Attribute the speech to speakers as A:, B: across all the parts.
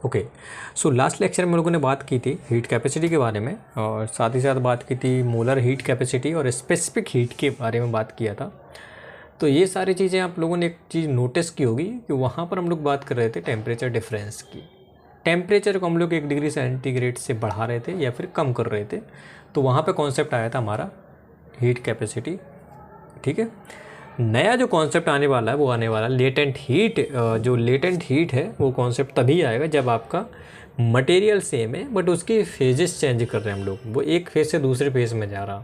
A: Okay, so last lecture में हम लोगों ने बात की थी हीट कैपेसिटी के बारे में, और साथ ही साथ बात की थी मोलर हीट कैपेसिटी और स्पेसिफिक हीट के बारे में बात किया था। तो ये सारी चीज़ें आप लोगों ने एक चीज़ नोटिस की होगी कि वहाँ पर हम लोग बात कर रहे थे टेम्परेचर डिफरेंस की। टेम्परेचर को हम लोग 1 डिग्री सेंटीग्रेड से बढ़ा रहे थे या फिर कम कर रहे थे, तो वहाँ पे कॉन्सेप्ट आया था हमारा हीट कैपेसिटी। ठीक है, नया जो कॉन्सेप्ट आने वाला है वो आने वाला लेटेंट हीट। जो लेटेंट हीट है वो कॉन्सेप्ट तभी आएगा जब आपका मटेरियल सेम है बट उसकी फेजेस चेंज कर रहे हैं हम लोग, वो एक फेज से दूसरे फेज में जा रहा।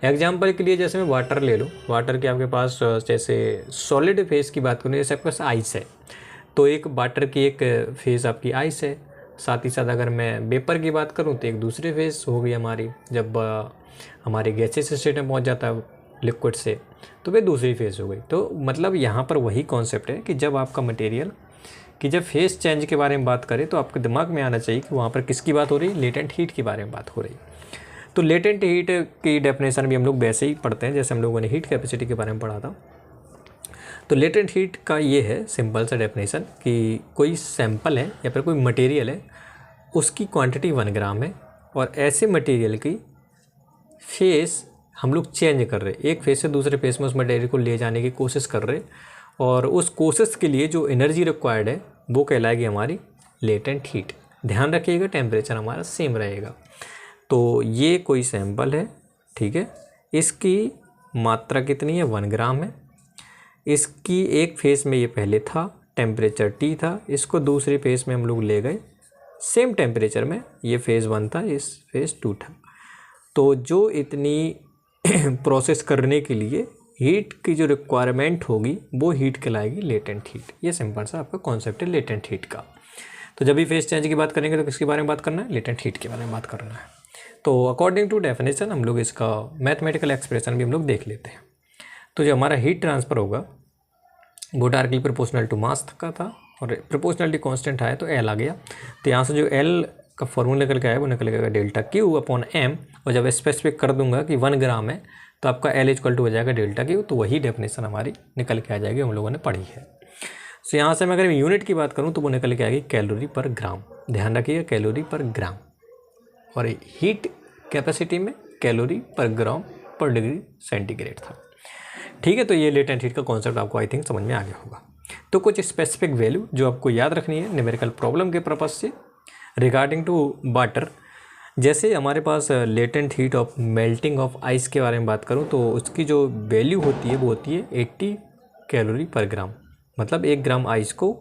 A: एग्जांपल के लिए जैसे मैं वाटर ले लूँ, वाटर के आपके पास जैसे सॉलिड फेज की बात करूँ, जैसे आपके पास आइस है तो एक वाटर की एक फेज़ आपकी आइस है। साथ ही साथ अगर मैं वेपर की बात करूँ तो एक दूसरे फेज़ हो गई हमारी, जब हमारे गैसेस स्टेट में पहुँच जाता है लिक्विड से तो वे दूसरी फेज़ हो गई। तो मतलब यहाँ पर वही कॉन्सेप्ट है कि जब आपका मटेरियल कि जब फेज़ चेंज के बारे में बात करें तो आपके दिमाग में आना चाहिए कि वहाँ पर किसकी बात हो रही है, लेटेंट हीट के बारे में बात हो रही। तो लेटेंट हीट की डेफिनेशन भी हम लोग वैसे ही पढ़ते हैं जैसे हम लोगों ने हीट कैपेसिटी के बारे में पढ़ा था। तो लेटेंट हीट का ये है सिंपल सा डेफिनेशन कि कोई सैंपल है या फिर कोई मटेरियल है, उसकी क्वांटिटी 1 ग्राम है और ऐसे मटेरियल की फेस हम लोग चेंज कर रहे, एक फेस से दूसरे फेस में उस मटेरियल को ले जाने की कोशिश कर रहे, और उस कोशिश के लिए जो एनर्जी रिक्वायर्ड है वो कहलाएगी हमारी लेटेंट हीट। ध्यान रखिएगा टेम्परेचर हमारा सेम रहेगा। तो ये कोई सैंपल है, ठीक है, इसकी मात्रा कितनी है, 1 ग्राम है। इसकी एक फेस में ये पहले था, टेम्परेचर T था, इसको दूसरे फेस में हम लोग ले गए सेम टेम्परेचर में, ये फेज़ 1 था, इस फेज़ 2 था। तो जो इतनी प्रोसेस करने के लिए हीट की जो रिक्वायरमेंट होगी वो हीट कहलाएगी लेटेंट हीट। ये सिंपल सा आपका कॉन्सेप्ट है लेटेंट हीट का। तो जब भी फेस चेंज की बात करेंगे तो किसके बारे में बात करना है, लेटेंट हीट के बारे में बात करना है। तो अकॉर्डिंग टू डेफिनेशन हम लोग इसका मैथमेटिकल एक्सप्रेशन भी हम लोग देख लेते हैं। तो जो हमारा हीट ट्रांसफ़र होगा वो डायरेक्टली प्रोपोर्शनल टू मास का था और प्रोपोर्शनलिटी कांस्टेंट आया तो एल आ गया। तो यहाँ से जो एल का फॉर्मूला निकल के आया वो निकल गया डेल्टा क्यू अपॉन एम, और जब स्पेसिफिक कर दूंगा कि 1 ग्राम है तो आपका एल इक्वल टू हो जाएगा डेल्टा क्यू। तो वही डेफिनेशन हमारी निकल के आ जाएगी, हम लोगों ने पढ़ी है। तो यहाँ से मैं अगर यूनिट की बात करूँ तो वो निकल के आएगी कैलोरी पर ग्राम। ध्यान रखिएगा कैलोरी पर ग्राम, और हीट कैपेसिटी में कैलोरी पर ग्राम पर डिग्री सेंटीग्रेड था। ठीक है, तो ये लेटेंट हीट का कॉन्सेप्ट आपको आई थिंक समझ में आ गया होगा। तो कुछ स्पेसिफिक वैल्यू जो आपको याद रखनी है न्यूमेरिकल प्रॉब्लम के पर्पज से रिगार्डिंग टू वाटर। जैसे हमारे पास latent heat of melting of ice के बारे में बात करूं तो उसकी जो वैल्यू होती है वो होती है 80 कैलोरी पर ग्राम। मतलब 1 ग्राम आइस को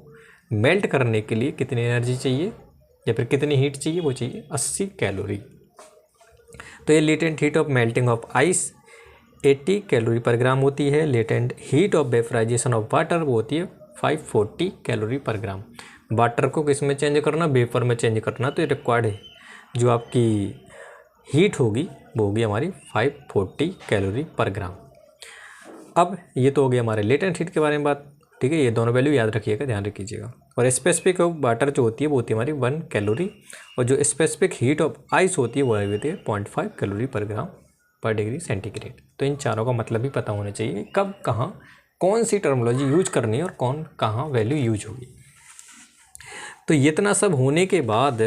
A: मेल्ट करने के लिए कितनी एनर्जी चाहिए या फिर कितनी हीट चाहिए, वो चाहिए 80 कैलोरी। तो ये latent heat of melting of ice 80 calorie per gram होती है। Latent heat of vaporisation of water वो होती है 540 कैलोरी पर ग्राम। वाटर को किस में चेंज करना, वेपर में चेंज करना, तो ये रिक्वायर्ड है। जो आपकी हीट होगी वो होगी हमारी 540 कैलोरी पर ग्राम। अब ये तो हो गया हमारे लेटेंट हीट के बारे में बात। ठीक है, ये दोनों वैल्यू याद रखिएगा, ध्यान रखिएगा। और स्पेसिफिक ऑफ वाटर जो होती है वो होती है हमारी 1 कैलोरी, और जो स्पेसिफिक हीट ऑफ आइस होती है वो होती है 0.5 कैलोरी पर ग्राम पर डिग्री सेंटीग्रेड। तो इन चारों का मतलब भी पता होना चाहिए कब कहाँ कौन सी टर्मोलॉजी यूज करनी है और कौन कहाँ वैल्यू यूज होगी। तो इतना सब होने के बाद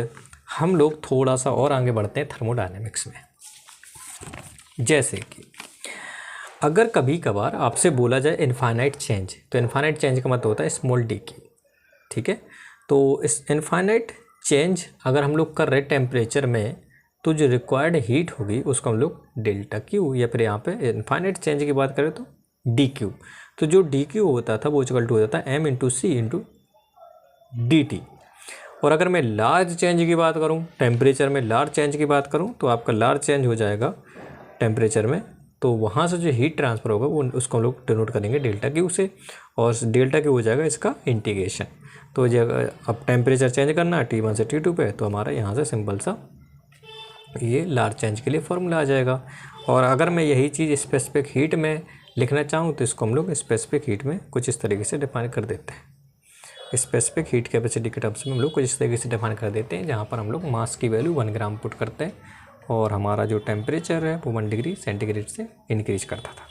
A: हम लोग थोड़ा सा और आगे बढ़ते हैं थर्मोडायनेमिक्स में। जैसे कि अगर कभी कभार आपसे बोला जाए इनफाइनाइट चेंज, तो इनफाइनाइट चेंज का मतलब होता है स्मॉल डी की। ठीक है, तो इस इनफाइनाइट चेंज अगर हम लोग कर रहे टेम्परेचर में तो जो रिक्वायर्ड हीट होगी उसको हम लोग डेल्टा क्यू, या फिर यहाँ पे इनफाइनाइट चेंज की बात करें तो डी क्यू। तो जो डी क्यू होता था वो इक्वल टू हो जाता है एम इंटू सी इंटू डी टी। और अगर मैं लार्ज चेंज की बात करूं, टेम्परेचर में लार्ज चेंज की बात करूं, तो आपका लार्ज चेंज हो जाएगा टेम्परेचर में, तो वहाँ से जो हीट ट्रांसफ़र होगा वो उसको हम लोग डिनोट करेंगे डेल्टा क्यू से, और डेल्टा क्यू हो जाएगा इसका इंटीग्रेशन। तो जगह अब टेम्परेचर चेंज करना है T1 से T2 पे, तो हमारा यहाँ से सिंपल सा ये लार्ज चेंज के लिए फॉर्मूला आ जाएगा। और अगर मैं यही चीज़ स्पेसिफिक हीट में लिखना चाहूँ तो इसको हम लोग स्पेसिफिक हीट में कुछ इस तरीके से डिफाइन कर देते हैं। स्पेसिफिक हीट कैपेसिटी के टर्म्स में हम लोग कुछ इस तरीके से डिफाइन कर देते हैं, जहाँ पर हम लोग मास की वैल्यू 1 ग्राम पुट करते हैं और हमारा जो टेम्परेचर है वो 1 डिग्री सेंटीग्रेड से इंक्रीज करता था।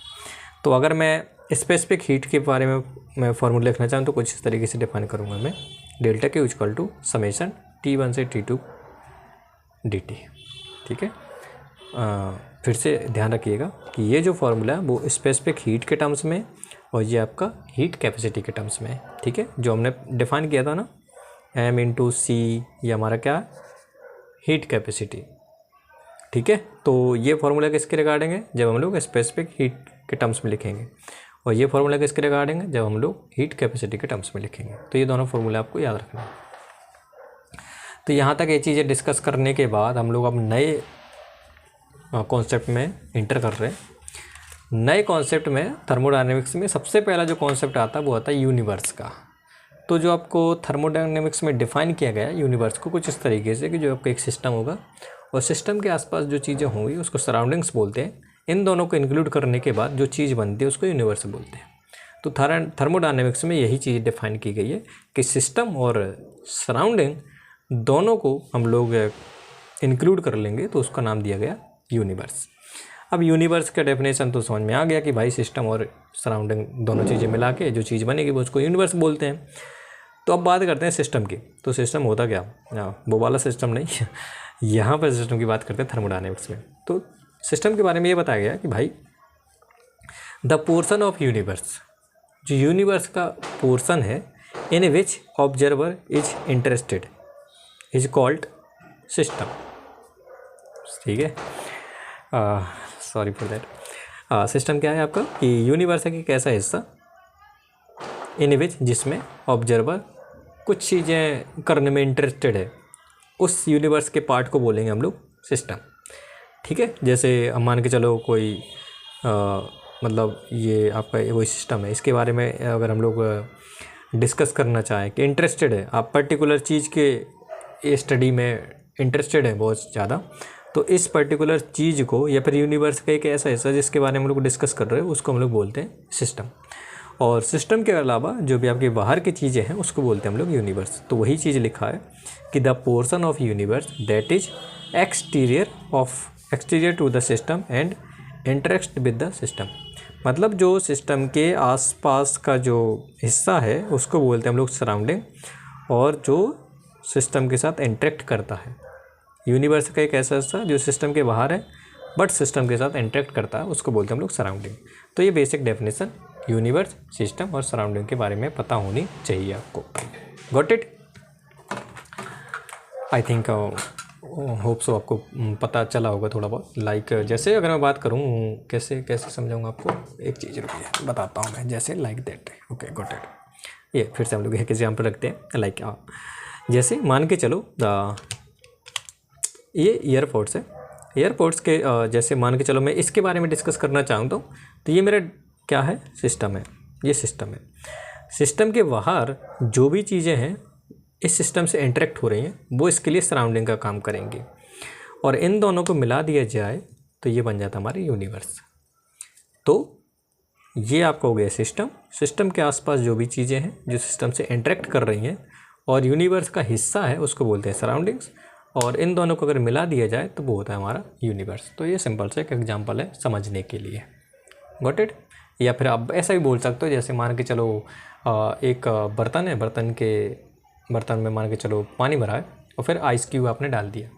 A: तो अगर मैं स्पेसिफिक हीट के बारे में मैं फॉर्मूला लिखना चाहूँ तो कुछ इस तरीके से डिफाइन करूँगा मैं, delta Q equal to summation T1 से T2 dt। ठीक है, फिर से ध्यान रखिएगा कि ये जो फॉर्मूला है वो स्पेसिफिक हीट के टर्म्स में और ये आपका हीट कैपेसिटी के टर्म्स में है। ठीक है, जो हमने डिफाइन किया था ना m/c, ये हमारा क्या है, हीट कैपेसिटी। ठीक है, तो ये फार्मूला किसके रिगार्डिंग है, जब हम लोग स्पेसिफिक हीट के टर्म्स में लिखेंगे, और ये फार्मूला किसके रिगार्डिंग है, जब हम लोग हीट कैपेसिटी के टर्म्स में लिखेंगे। तो ये दोनों फार्मूला आपको याद रखना है। तो यहाँ तक ये चीज़ें डिस्कस करने के बाद हम लोग अब नए कॉन्सेप्ट में इंटर कर रहे हैं। नए कॉन्सेप्ट में थर्मोडायनेमिक्स में सबसे पहला जो कॉन्सेप्ट आता है वो आता है यूनिवर्स का। तो जो आपको थर्मोडायनेमिक्स में डिफ़ाइन किया गया है यूनिवर्स को कुछ इस तरीके से कि जो आपका एक सिस्टम होगा और सिस्टम के आसपास जो चीज़ें होंगी उसको सराउंडिंग्स बोलते हैं। इन दोनों को इंक्लूड करने के बाद जो चीज़ बनती है उसको यूनिवर्स बोलते हैं। तो थर्मोडायनेमिक्स में यही चीज़ डिफ़ाइन की गई है कि सिस्टम और सराउंडिंग दोनों को हम लोग इंक्लूड कर लेंगे तो उसका नाम दिया गया यूनिवर्स। अब यूनिवर्स का डेफिनेशन तो समझ में आ गया कि भाई सिस्टम और सराउंडिंग दोनों चीज़ें मिला के जो चीज़ बनेगी वो उसको यूनिवर्स बोलते हैं। तो अब बात करते हैं सिस्टम की। तो सिस्टम होता क्या, वो वाला सिस्टम नहीं यहाँ पर सिस्टम की बात करते हैं थर्मोडायनेमिक्स में। तो सिस्टम के बारे में ये बताया गया कि भाई द पोर्शन ऑफ यूनिवर्स, जो यूनिवर्स का पोर्शन है, in which observer is interested is called system. ठीक है, सॉरी फॉर दैट। सिस्टम क्या है आपका कि यूनिवर्स का एक ऐसा हिस्सा इन विच जिसमें ऑब्जर्वर कुछ चीज़ें करने में इंटरेस्टेड है, उस यूनिवर्स के पार्ट को बोलेंगे हम लोग सिस्टम। ठीक है, जैसे हम मान के चलो कोई मतलब ये आपका वही सिस्टम है, इसके बारे में अगर हम लोग डिस्कस करना चाहें कि इंटरेस्टेड है आप पर्टिकुलर चीज़ के स्टडी में इंटरेस्टेड है बहुत ज़्यादा, तो इस पर्टिकुलर चीज़ को या फिर यूनिवर्स का एक ऐसा हिस्सा जिसके बारे में हम लोग डिस्कस कर रहे हैं उसको हम लोग बोलते हैं सिस्टम। और सिस्टम के अलावा जो भी आपके बाहर की चीज़ें हैं उसको बोलते हैं हम लोग यूनिवर्स। तो वही चीज़ लिखा है कि the portion of universe that is exterior to the system and interact with the system. मतलब जो सिस्टम के आसपास का जो हिस्सा है उसको बोलते हैं हम लोग सराउंडिंग, और जो सिस्टम के साथ इंटरेक्ट करता है। यूनिवर्स का एक ऐसा हिस्सा जो सिस्टम के बाहर है बट सिस्टम के साथ इंटरेक्ट करता है उसको बोलते हैं हम लोग सराउंडिंग। तो ये बेसिक डेफिनेशन यूनिवर्स, सिस्टम और सराउंडिंग के बारे में पता होनी चाहिए आपको। Got it? I think hope so आपको पता चला होगा थोड़ा बहुत। लाइक जैसे अगर मैं बात करूँ कैसे समझाऊंगा आपको, एक चीज़ रुकिए बताता हूँ मैं, जैसे like that. Okay got it. ये फिर से हम लोग एक एग्जाम्पल रखते हैं। लाइक जैसे मान के चलो ये एयरपोर्ट्स है, एयरपोर्ट्स के जैसे मान के चलो मैं इसके बारे में डिस्कस करना चाहूँ तो ये मेरा क्या है, सिस्टम है। ये सिस्टम है। सिस्टम के बाहर जो भी चीज़ें हैं इस सिस्टम से इंटरेक्ट हो रही हैं वो इसके लिए सराउंडिंग का काम करेंगे, और इन दोनों को मिला दिया जाए तो ये बन जाता हमारे यूनिवर्स। तो ये आपका हो गया सिस्टम। सिस्टम के आसपास जो भी चीज़ें हैं जो सिस्टम से इंटरेक्ट कर रही हैं और यूनिवर्स का हिस्सा है उसको बोलते हैं सराउंडिंग्स, और इन दोनों को अगर मिला दिया जाए तो वो होता है हमारा यूनिवर्स। तो ये सिंपल से एक एग्जांपल है समझने के लिए। Got it? या फिर आप ऐसा भी बोल सकते हो, जैसे मान के चलो एक बर्तन है, बर्तन में मान के चलो पानी भरा है और फिर आइस क्यूब आपने डाल दिया,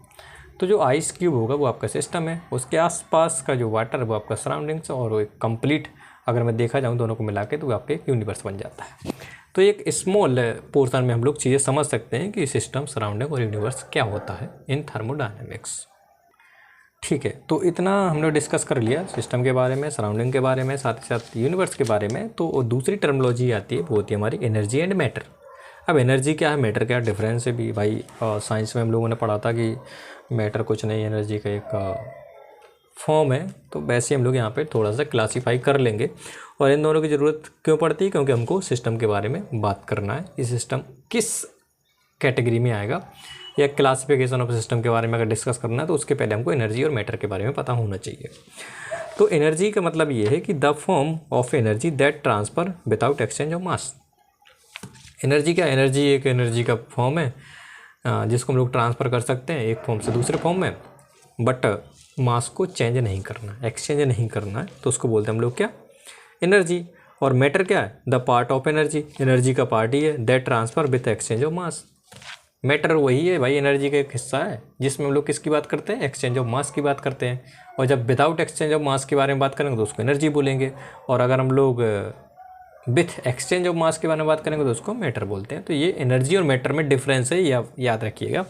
A: तो जो आइस क्यूब होगा वो आपका सिस्टम है, उसके आसपास का जो वाटर है वो आपका सराउंडिंग्स, और वो एक कंप्लीट अगर मैं देखा जाऊँ दोनों को मिला के तो वो आपके यूनिवर्स बन जाता है। तो एक स्मॉल पोर्शन में हम लोग चीज़ें समझ सकते हैं कि सिस्टम, सराउंडिंग और यूनिवर्स क्या होता है इन थर्मोडायनेमिक्स। ठीक है, तो इतना हम लोग डिस्कस कर लिया सिस्टम के बारे में, सराउंडिंग के बारे में, साथ ही साथ यूनिवर्स के बारे में। तो दूसरी टर्मिनोलॉजी आती है वो होती है हमारी एनर्जी एंड मैटर। अब एनर्जी क्या है, मैटर क्या, डिफरेंस है भी भाई। साइंस में हम लोगों ने पढ़ा था कि मैटर कुछ नहीं, एनर्जी का एक फॉर्म है। तो वैसे हम लोग यहाँ पे थोड़ा सा क्लासीफाई कर लेंगे। और इन दोनों की ज़रूरत क्यों पड़ती है, क्योंकि हमको सिस्टम के बारे में बात करना है। ये सिस्टम किस कैटेगरी में आएगा या क्लासिफिकेशन ऑफ सिस्टम के बारे में अगर डिस्कस करना है तो उसके पहले हमको एनर्जी और मैटर के बारे में पता होना चाहिए। तो एनर्जी का मतलब ये है कि the form of energy that transfer without exchange of mass. Energy क्या, एनर्जी एक एनर्जी का फॉर्म है जिसको हम लोग ट्रांसफ़र कर सकते हैं एक फॉर्म से दूसरे फॉर्म में, बट मास को चेंज नहीं करना, एक्सचेंज नहीं करना है, तो उसको बोलते हैं हम लोग क्या, एनर्जी। और मैटर क्या है, the part of energy, energy का पार्ट ही है that transfer with exchange of mass. Matter वही है भाई, एनर्जी का एक हिस्सा है, जिसमें हम लोग किसकी बात करते हैं, एक्सचेंज ऑफ मास की बात करते हैं। और जब विदाउट एक्सचेंज ऑफ मास के बारे में बात करेंगे तो उसको एनर्जी बोलेंगे, और अगर हम लोग विथ एक्सचेंज ऑफ मास के बारे में बात करेंगे तो उसको मैटर बोलते हैं। तो ये एनर्जी और मैटर में डिफरेंस है, ये याद रखिएगा।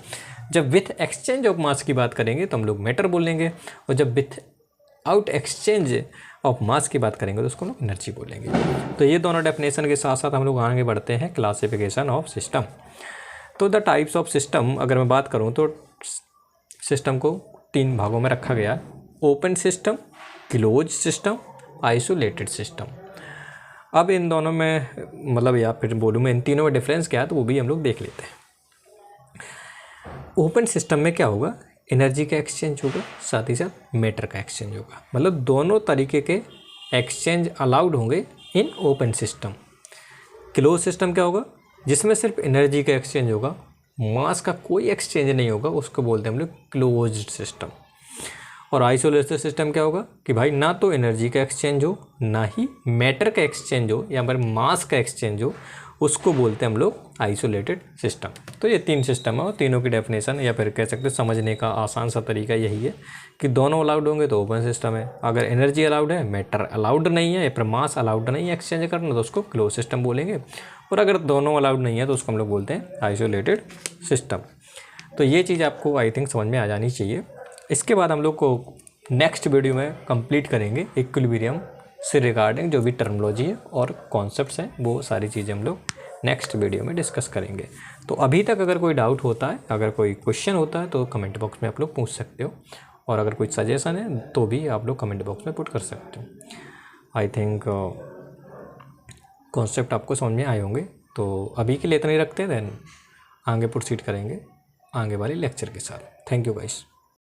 A: जब विथ एक्सचेंज ऑफ मास की बात करेंगे तो हम लोग मैटर बोलेंगे, और जब with out exchange of mass की बात करेंगे तो उसको लोग एनर्जी बोलेंगे। तो ये दोनों डेफिनेशन के साथ साथ हम लोग आगे बढ़ते हैं क्लासिफिकेशन ऑफ सिस्टम। तो द टाइप्स ऑफ सिस्टम अगर मैं बात करूँ तो सिस्टम को 3 भागों में रखा गया है, open system, close system, isolated system. अब इन दोनों में मतलब या फिर बोलूँ मैं इन तीनों में डिफरेंस क्या है तो वो भी हम लोग देख लेते हैं। ओपन सिस्टम में क्या होगा, एनर्जी का एक्सचेंज होगा, साथ ही साथ मैटर का एक्सचेंज होगा, मतलब दोनों तरीके के एक्सचेंज अलाउड होंगे in open system. Close system क्या होगा, जिसमें सिर्फ एनर्जी का एक्सचेंज होगा, मास का कोई एक्सचेंज नहीं होगा, उसको बोलते हैं हम लोग क्लोज्ड सिस्टम। और आइसोलेटेड सिस्टम क्या होगा कि भाई ना तो एनर्जी का एक्सचेंज हो, ना ही मैटर का एक्सचेंज हो, या फिर मास का एक्सचेंज हो, उसको बोलते हैं हम लोग आइसोलेटेड सिस्टम। तो ये 3 सिस्टम है और तीनों की डेफिनेशन या फिर कह सकते हैं समझने का आसान सा तरीका यही है कि दोनों अलाउड होंगे तो ओपन सिस्टम है, अगर एनर्जी अलाउड है, मैटर अलाउड नहीं है या फिर मास अलाउड नहीं है एक्सचेंज करना तो उसको क्लोज सिस्टम बोलेंगे, और अगर दोनों अलाउड नहीं है तो उसको हम लोग बोलते हैं आइसोलेटेड सिस्टम। तो ये चीज़ आपको आई थिंक समझ में आ जानी चाहिए। इसके बाद हम लोग को नेक्स्ट वीडियो में कंप्लीट करेंगे इक्विलिब्रियम से रिगार्डिंग जो भी टर्मिनोलॉजी है और कॉन्सेप्ट्स हैं, वो सारी चीज़ें हम लोग नेक्स्ट वीडियो में डिस्कस करेंगे। तो अभी तक अगर कोई डाउट होता है, अगर कोई क्वेश्चन होता है तो कमेंट बॉक्स में आप लोग पूछ सकते हो, और अगर कोई सजेशन है तो भी आप लोग कमेंट बॉक्स में पुट कर सकते हो। आई थिंक कॉन्सेप्ट आपको समझ में आए होंगे। तो अभी के लिए इतना ही रखते हैं, देन आगे प्रोसीड करेंगे आगे वाले लेक्चर के साथ। Thank you guys.